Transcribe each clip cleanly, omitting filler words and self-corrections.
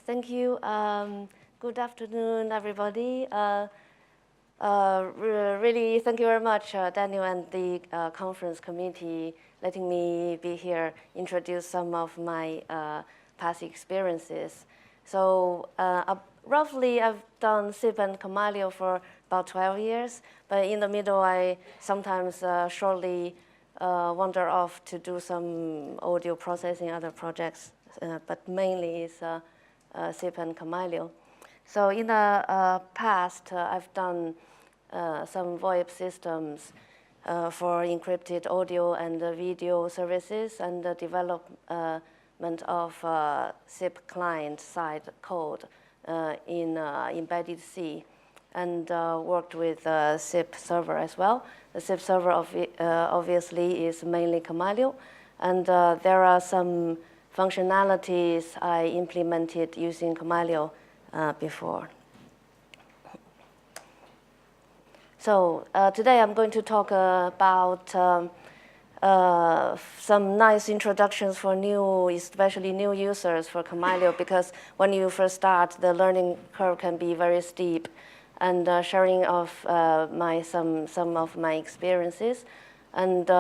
Thank you. Good afternoon, everybody. Really, thank you very much, Daniel and the conference committee, letting me be here, introduce some of my past experiences. So roughly, I've done SIP and Kamailio for about 12 years, but in the middle, I sometimes shortly wander off to do some audio processing, other projects, but mainly is SIP and Kamailio. So in the past, I've done some VoIP systems for encrypted audio and video services and the development of SIP client-side code in embedded C, and worked with SIP server as well. The SIP server obviously is mainly Kamailio, and there are some functionalities I implemented using Kamailio before. So today I'm going to talk about some nice introductions for new, especially new users for Kamailio, because when you first start, the learning curve can be very steep, and sharing of some of my experiences. And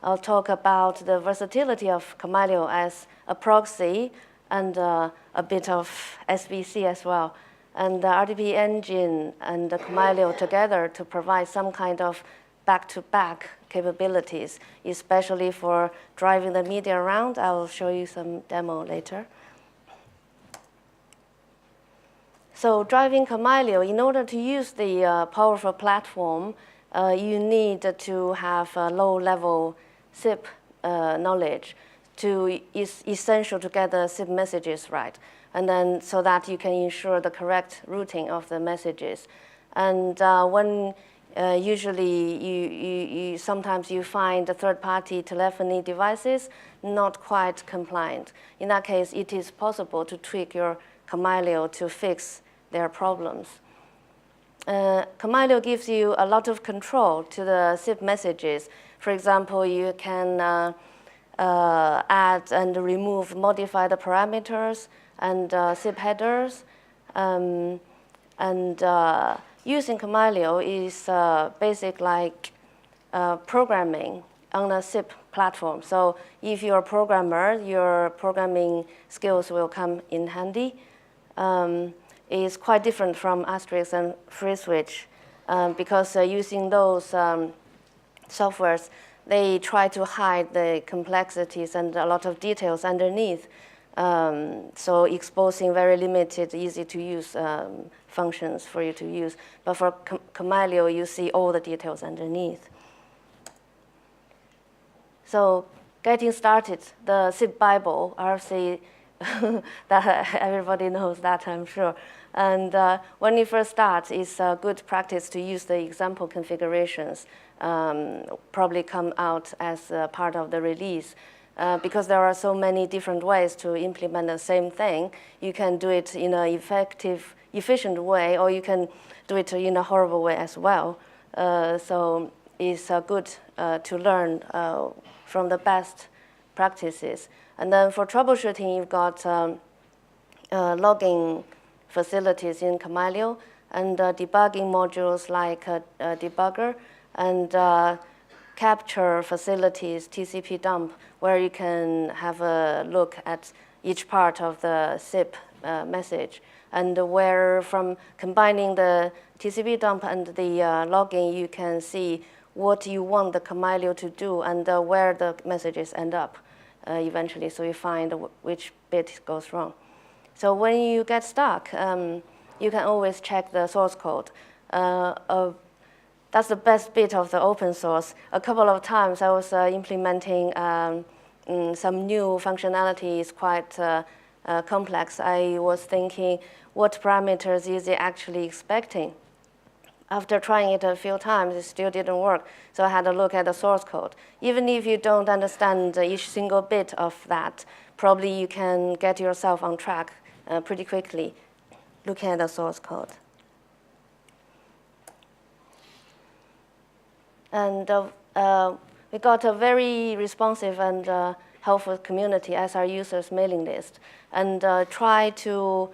I'll talk about the versatility of Kamailio as a proxy and a bit of SVC as well, and the RDP engine and the Kamailio together to provide some kind of back-to-back capabilities, especially for driving the media around. I will show you some demo later. So driving Kamailio, in order to use the powerful platform, you need to have a low-level SIP knowledge. Is essential to get the SIP messages right, and then so that you can ensure the correct routing of the messages. And when usually sometimes you find the third-party telephony devices not quite compliant. In that case, it is possible to tweak your Kamailio to fix their problems. Kamailio gives you a lot of control to the SIP messages. For example, you can add and remove, modify the parameters and SIP headers. Using Kamailio is basic like programming on a SIP platform. So if you're a programmer, your programming skills will come in handy. It's quite different from Asterisk and FreeSwitch because using those softwares, they try to hide the complexities and a lot of details underneath, so exposing very limited, easy-to-use functions for you to use. But for Kamailio, you see all the details underneath. So getting started, the SIP Bible, RFC, that everybody knows that, I'm sure. And when you first start, it's a good practice to use the example configurations, probably come out as part of the release. Because there are so many different ways to implement the same thing. You can do it in an effective, efficient way, or you can do it in a horrible way as well. So it's good to learn from the best practices. And then for troubleshooting, you've got logging facilities in Kamailio and debugging modules like debugger and capture facilities, TCP dump, where you can have a look at each part of the SIP message, and where from combining the TCP dump and the logging, you can see what you want the Kamailio to do and where the messages end up eventually, so you find which bit goes wrong. So when you get stuck, you can always check the source code. That's the best bit of the open source. A couple of times I was implementing some new functionality is quite complex. I was thinking, what parameters is it actually expecting? After trying it a few times, it still didn't work. So I had to look at the source code. Even if you don't understand each single bit of that, probably you can get yourself on track pretty quickly looking at the source code. And we got a very responsive and helpful community as our users' mailing list, and try to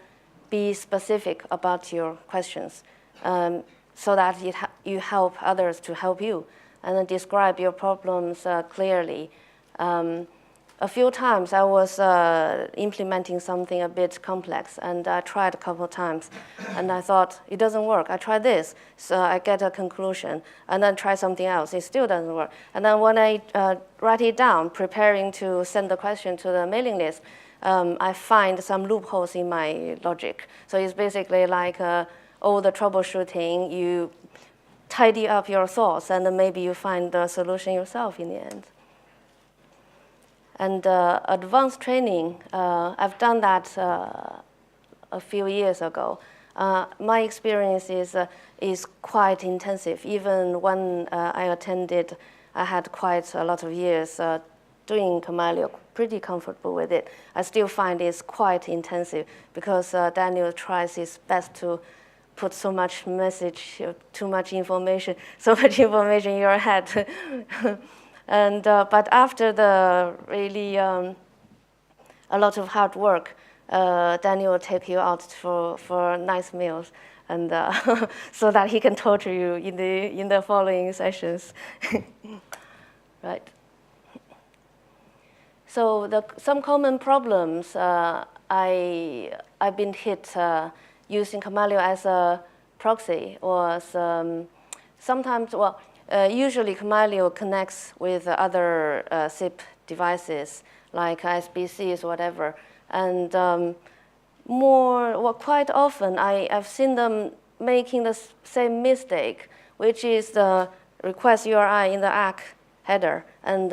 be specific about your questions so that you help others to help you, and then describe your problems clearly. A few times I was implementing something a bit complex, and I tried a couple of times, and I thought, it doesn't work. I try this, so I get a conclusion, and then try something else. It still doesn't work. And then when I write it down, preparing to send the question to the mailing list, I find some loopholes in my logic. So it's basically like all the troubleshooting, you tidy up your thoughts, and then maybe you find the solution yourself in the end. And advanced training, I've done that a few years ago. My experience is quite intensive. Even when I attended, I had quite a lot of years doing Kamailio, pretty comfortable with it. I still find it's quite intensive because Daniel tries his best to put so much message, too much information, so much information in your head. And but after the really a lot of hard work, Daniel will take you out for nice meals, and so that he can torture you in the following sessions, right? So some common problems I've been hit using Kamailio as a proxy was sometimes, well, usually Kamailio connects with other SIP devices like SBCs or whatever, and quite often I've seen them making the same mistake, which is the request URI in the ACK header, and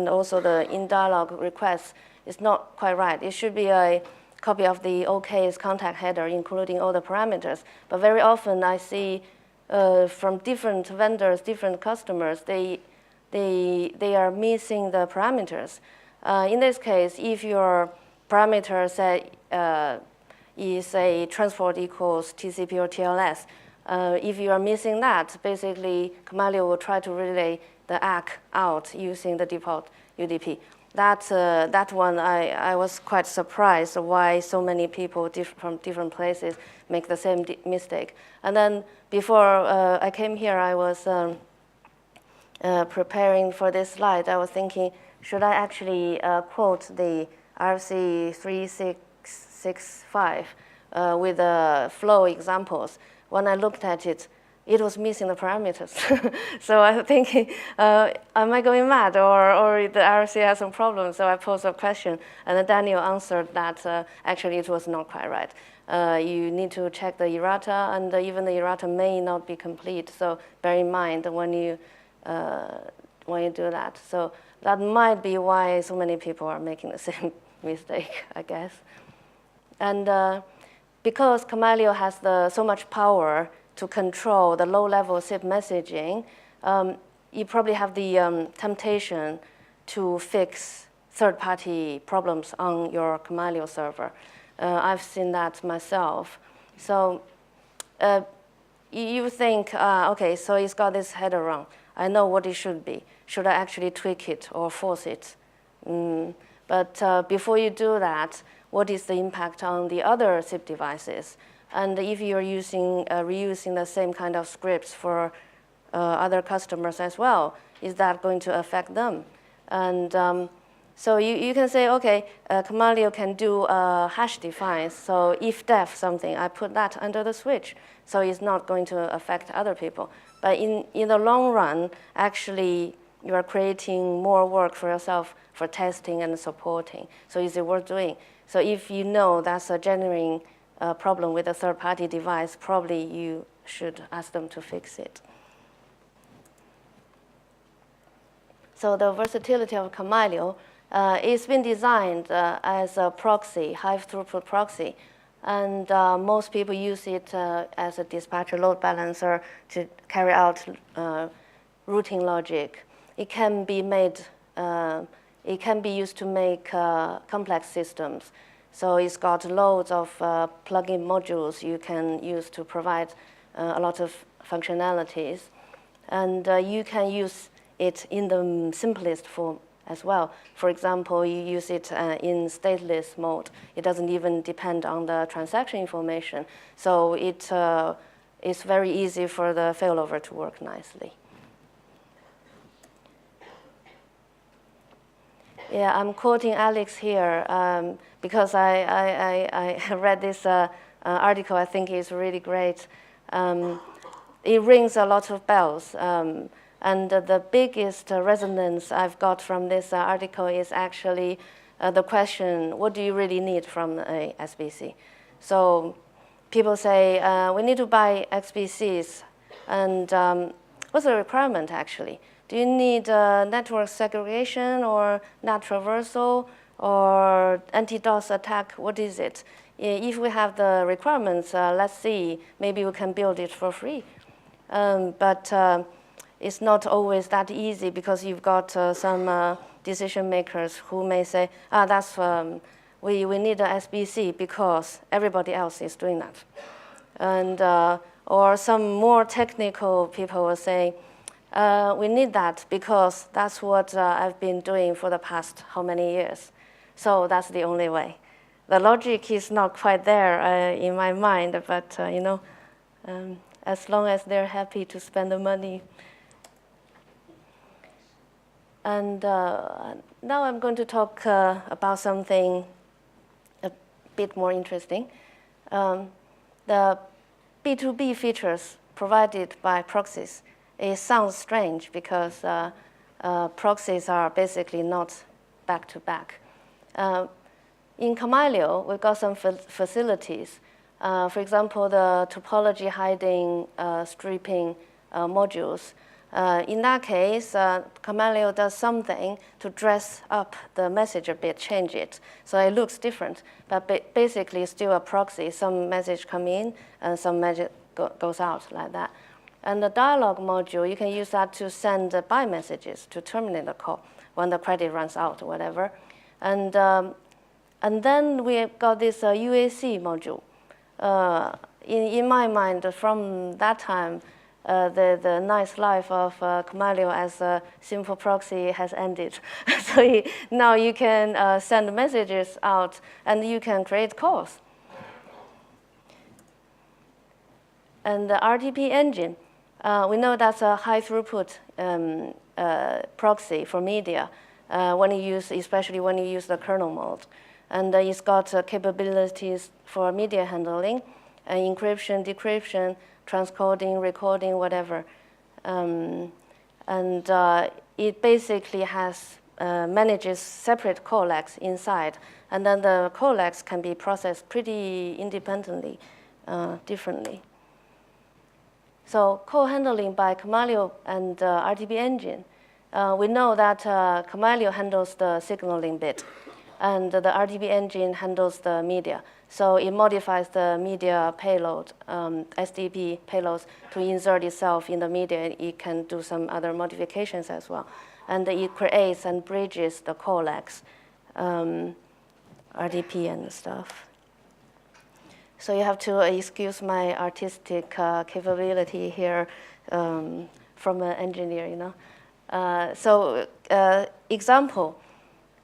also the in-dialog request is not quite right. It should be a copy of the OK's contact header, including all the parameters. But very often I see from different vendors, different customers, they are missing the parameters. In this case, if your parameter say is a transport equals TCP or TLS, if you are missing that, basically Kamailio will try to relay the ACK out using the default UDP. That one, I was quite surprised why so many people from different places make the same mistake. And then before I came here, I was preparing for this slide. I was thinking, should I actually quote the RFC 3665 with flow examples? When I looked at it, it was missing the parameters. So I was thinking, am I going mad, or the RFC has some problems? So I posed a question, and then Daniel answered that actually it was not quite right. You need to check the errata, and even the errata may not be complete. So bear in mind when you do that. So that might be why so many people are making the same mistake, I guess. And because Kamailio has so much power to control the low-level SIP messaging, you probably have the temptation to fix third-party problems on your Kamailio server. I've seen that myself. So you think, okay, so it's got this header wrong. I know what it should be. Should I actually tweak it or force it? But before you do that, what is the impact on the other SIP devices? And if you're reusing the same kind of scripts for other customers as well, is that going to affect them? And so you can say, okay, Kamailio can do hash defines. So if def something, I put that under the switch. So it's not going to affect other people. But in the long run, actually, you are creating more work for yourself for testing and supporting. So is it worth doing? So if you know that's a genuine problem with a third-party device, probably you should ask them to fix it. So the versatility of Kamailio, it's been designed as a proxy, high-throughput proxy, and most people use it as a dispatcher load balancer to carry out routing logic. It can be made. It can be used to make complex systems. So it's got loads of plug-in modules you can use to provide a lot of functionalities. And you can use it in the simplest form as well. For example, you use it in stateless mode. It doesn't even depend on the transaction information. So it's very easy for the failover to work nicely. Yeah, I'm quoting Alex here because I read this article. I think it's really great. It rings a lot of bells. And the biggest resonance I've got from this article is actually the question, what do you really need from a SBC? So people say, we need to buy XBCs. And what's the requirement, actually? Do you need network segregation or NAT traversal or anti-DOS attack? What is it? If we have the requirements, let's see, maybe we can build it for free. But it's not always that easy because you've got some decision makers who may say, we need a SBC because everybody else is doing that. And, or some more technical people will say, we need that because that's what I've been doing for the past how many years. So that's the only way. The logic is not quite there in my mind, but as long as they're happy to spend the money. And now I'm going to talk about something a bit more interesting. The B2B features provided by proxies. It sounds strange because proxies are basically not back-to-back. In Kamailio, we've got some facilities. For example, the topology hiding stripping modules. In that case, Kamailio does something to dress up the message a bit, change it. So it looks different, but basically it's still a proxy. Some message come in and some message goes out like that. And the dialog module, you can use that to send buy messages to terminate the call when the credit runs out or whatever. And then we got this UAC module. In my mind, from that time, the nice life of Kamailio as a simple proxy has ended. So now you can send messages out and you can create calls. And the RTP engine, we know that's a high throughput proxy for media, especially when you use the kernel mode. And it's got capabilities for media handling, encryption, decryption, transcoding, recording, whatever. It basically manages separate collags inside. And then the collags can be processed pretty independently, differently. So co-handling by Kamailio and RTP engine. We know that Kamailio handles the signaling bit, and the RTP engine handles the media. So it modifies the media payload, SDP payloads, to insert itself in the media. It can do some other modifications as well. And it creates and bridges the collags, RTP and stuff. So you have to excuse my artistic capability here from an engineer, example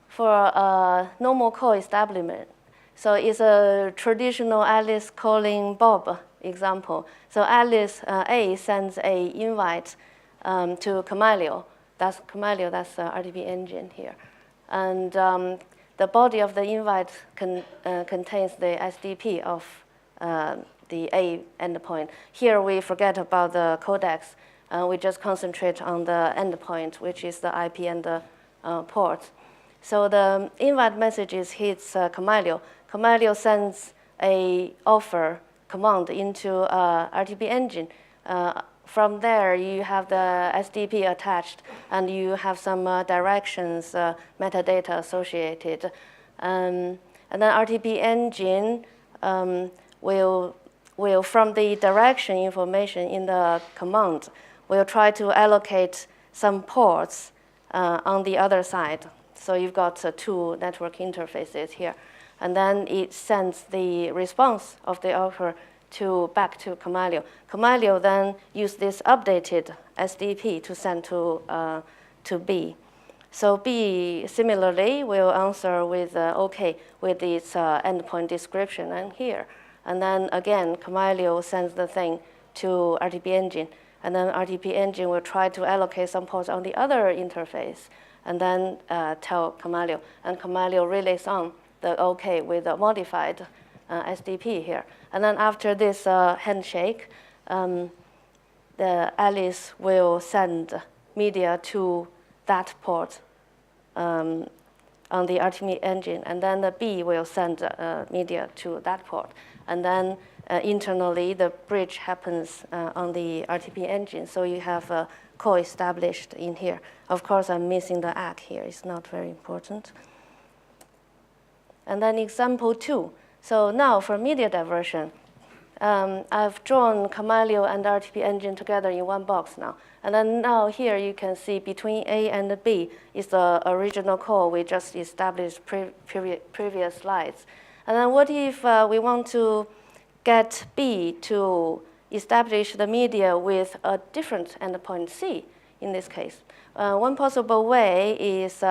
for normal call establishment. So it's a traditional Alice calling Bob example. So Alice A sends a invite to Kamailio. That's Kamailio, that's the RTP engine here. And the body of the invite contains the SDP of the A endpoint. Here we forget about the codecs. We just concentrate on the endpoint, which is the IP and the port. So the invite messages hits Kamailio. Kamailio sends a offer command into RTP engine. From there, you have the SDP attached, and you have some directions, metadata associated. And then RTP engine will, from the direction information in the command, will try to allocate some ports on the other side. So you've got two network interfaces here. And then it sends the response of the offer back to Kamailio. Kamailio then uses this updated SDP to send to B. So B similarly will answer with OK with its endpoint description and here. And then again, Kamailio sends the thing to RTP engine. And then RTP engine will try to allocate some ports on the other interface and then tell Kamailio. And Kamailio relays on the OK with a modified SDP here. And then after this handshake, the Alice will send media to that port on the RTP engine, and then the B will send media to that port. And then internally, the bridge happens on the RTP engine, so you have a call established in here. Of course, I'm missing the ACK here. It's not very important. And then example 2. So now for media diversion, I've drawn Kamailio and RTP engine together in one box now. And then now here you can see between A and B is the original call we just established previous slides. And then what if we want to get B to establish the media with a different endpoint C in this case? One possible way is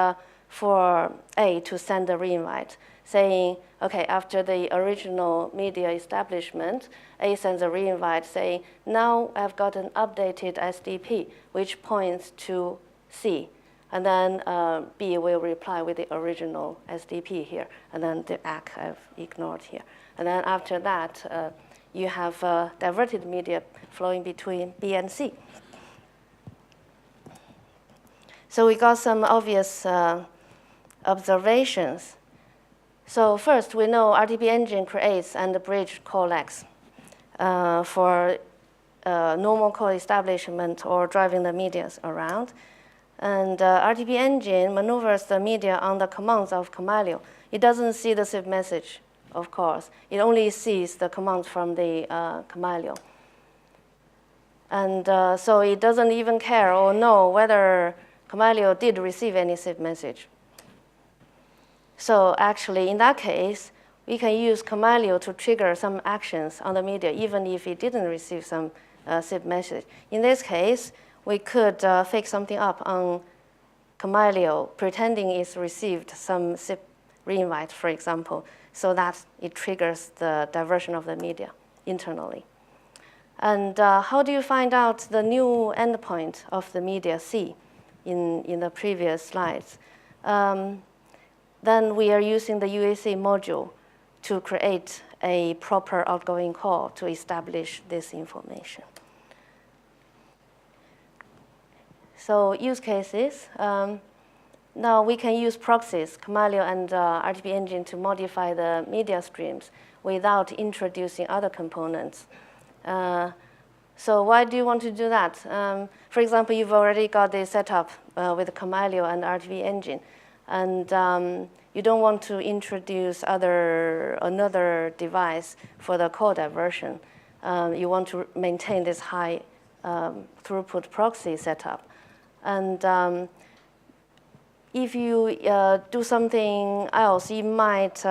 for A to send a reinvite saying, okay, after the original media establishment, A sends a reinvite saying, now I've got an updated SDP, which points to C. And then B will reply with the original SDP here, and then the ACK I've ignored here. And then after that, you have diverted media flowing between B and C. So we got some obvious observations. So first, we know RTP engine creates and the bridge collects for normal call establishment or driving the media around. And RTP engine maneuvers the media on the commands of Kamailio. It doesn't see the SIP message, of course. It only sees the commands from the Kamailio. And so it doesn't even care or know whether Kamailio did receive any SIP message. So actually, in that case, we can use Kamailio to trigger some actions on the media, even if it didn't receive some SIP message. In this case, we could fix something up on Kamailio, pretending it's received some SIP reinvite, for example, so that it triggers the diversion of the media internally. And how do you find out the new endpoint of the media C in the previous slides? Then we are using the UAC module to create a proper outgoing call to establish this information. So use cases. Now we can use proxies, Kamailio and RTP engine to modify the media streams without introducing other components. So why do you want to do that? For example, you've already got the setup with Kamailio and RTP engine. And you don't want to introduce another device for the call diversion. You want to maintain this high throughput proxy setup. And if you do something else, it might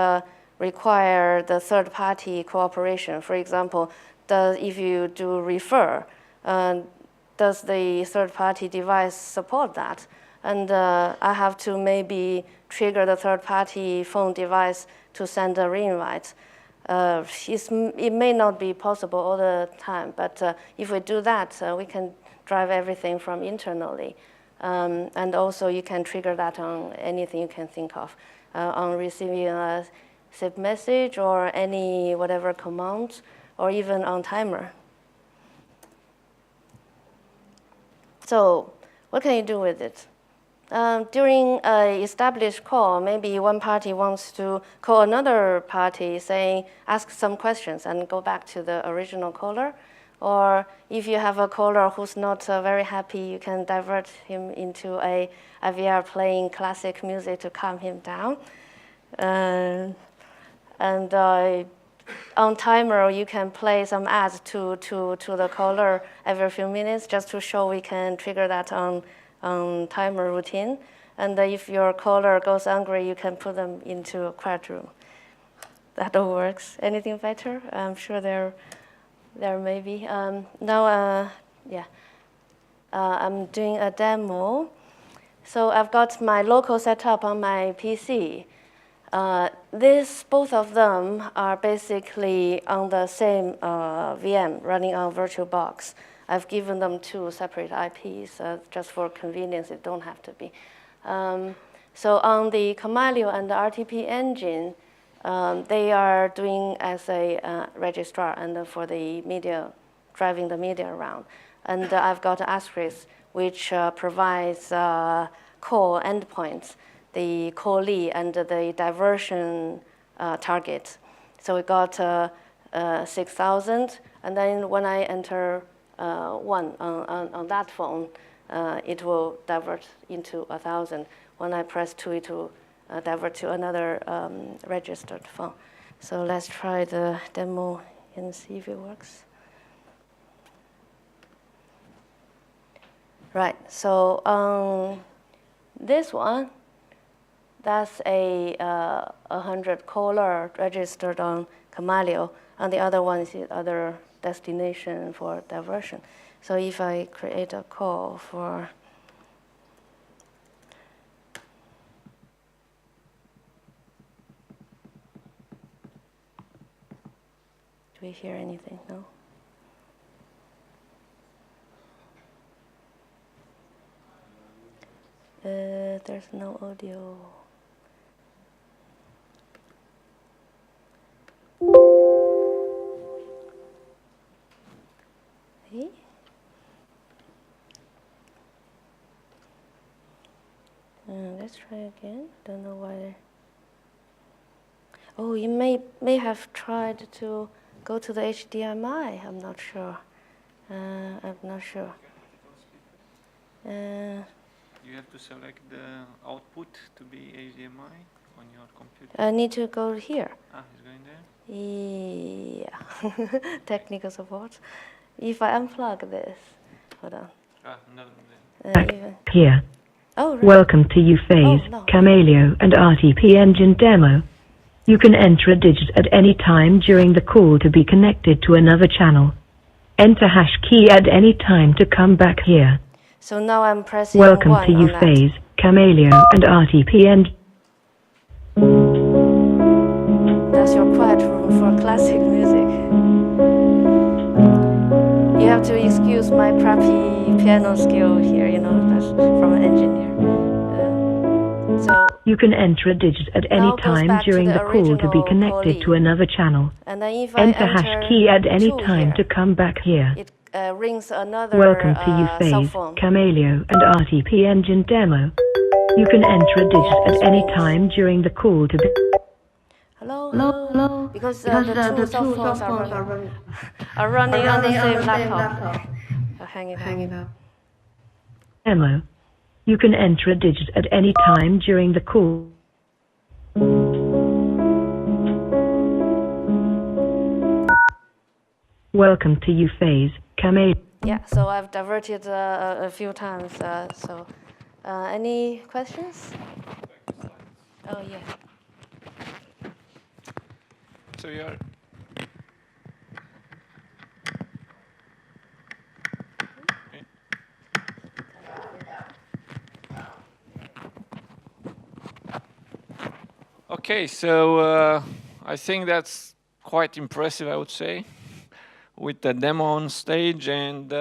require the third-party cooperation. For example, if you do refer, does the third-party device support that? And I have to maybe trigger the third-party phone device to send a reinvite. It may not be possible all the time, but if we do that, we can drive everything from internally. And also, you can trigger that on anything you can think of, on receiving a SIP message or any whatever command, or even on timer. So what can you do with it? During an established call, maybe one party wants to call another party, saying, ask some questions and go back to the original caller. Or if you have a caller who's not very happy, you can divert him into a IVR playing classic music to calm him down. On timer, you can play some ads to the caller every few minutes just to show we can trigger that on timer routine. And if your caller goes angry, you can put them into a quiet room. That all works. Anything better? I'm sure there may be. I'm doing a demo. So I've got my local setup on my PC. Both of them are basically on the same VM running on VirtualBox. I've given them two separate IPs just for convenience. It don't have to be. So on the Kamailio and the RTP engine, they are doing as a registrar and for the media, driving the media around. And I've got Asterisk, which provides core endpoints, the callee and the diversion target. So we got 6,000, and then when I enter one on that phone, it will divert into 1,000. When I press 2, it will divert to another registered phone. So let's try the demo and see if it works. Right, so this one, that's a 100 caller registered on Kamailio, and the other one is the other destination for diversion. So if I create a call for do we hear anything? No? There's no audio. Hey? Let's try again. Don't know why. Oh, you may have tried to go to the HDMI. I'm not sure. I'm not sure. You have to select the output to be HDMI on your computer. I need to go here. Ah, it's going there? Yeah. Technical support. If I unplug this, hold on. Ah, no. Here. Oh, right. Welcome to Yufei's Kamailio and RTP engine demo. You can enter a digit at any time during the call to be connected to another channel. Enter hash key at any time to come back here. So now I'm pressing Welcome 1 to on Yufei's Kamailio and RTP engine. That's your quiet room for classic music. You have to excuse my crappy piano skill here, you know, that's from an engineer. So you can enter a digit at any time during the call to be connected to another channel. And then if I enter hash key at any time to come back here. It rings another Welcome to Yufei's Kamailio and RTP engine demo. You can enter a digit at any time during the call to be... Hello? Because the two cell phones are running on the same laptop. Hang it up. Demo. You can enter a digit at any time during the call. Welcome to Yufei's Kamailio. Yeah, so I've diverted a few times. Any questions? Oh, yeah. So you're... Okay, so I think that's quite impressive, I would say, with the demo on stage. And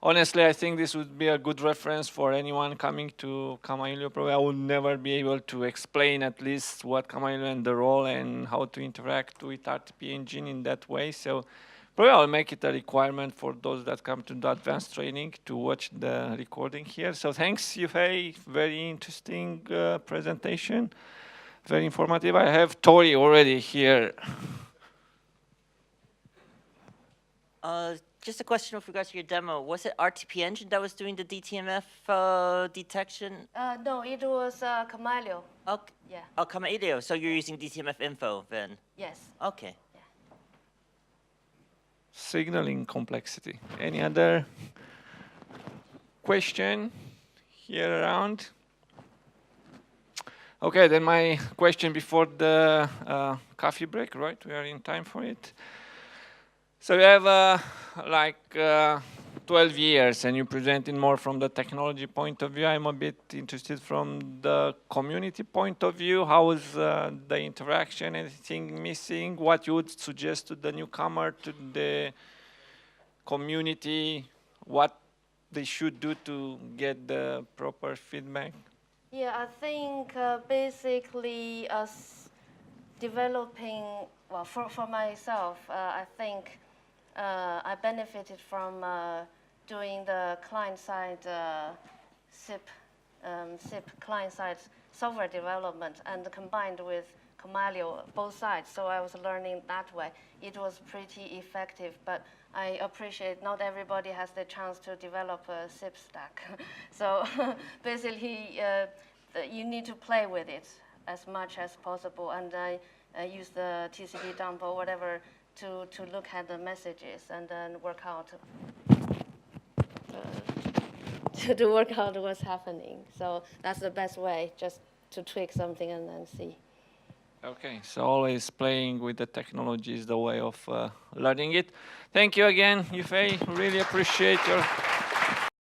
honestly, I think this would be a good reference for anyone coming to Kamailio. Probably I would never be able to explain at least what Kamailio and the role and how to interact with RTP engine in that way. So probably I'll make it a requirement for those that come to the advanced training to watch the recording here. So thanks, Yufei. Very interesting presentation. Very informative. I have Tori already here. Just a question with regards to your demo. Was it RTP engine that was doing the DTMF detection? No, it was Kamailio. Okay. Yeah. Oh, Kamailio. So you're using DTMF info then? Yes. Okay. Yeah. Signaling complexity. Any other question here around? Okay, then my question before the coffee break, right? We are in time for it. So we have 12 years and you presented more from the technology point of view. I'm a bit interested from the community point of view. How is the interaction? Anything missing? What you would suggest to the newcomer, to the community? What they should do to get the proper feedback? Yeah, I think basically developing, well, for myself, I think I benefited from doing the client-side SIP client-side software development and combined with Kamailio, both sides. So I was learning that way. It was pretty effective, but I appreciate not everybody has the chance to develop a SIP stack. So basically, you need to play with it as much as possible, and I use the TCP dump or whatever to look at the messages and then work out to work out what's happening. So that's the best way, just to tweak something and then see. Okay, so always playing with the technology is the way of learning it. Thank you again, Yufei. Really appreciate your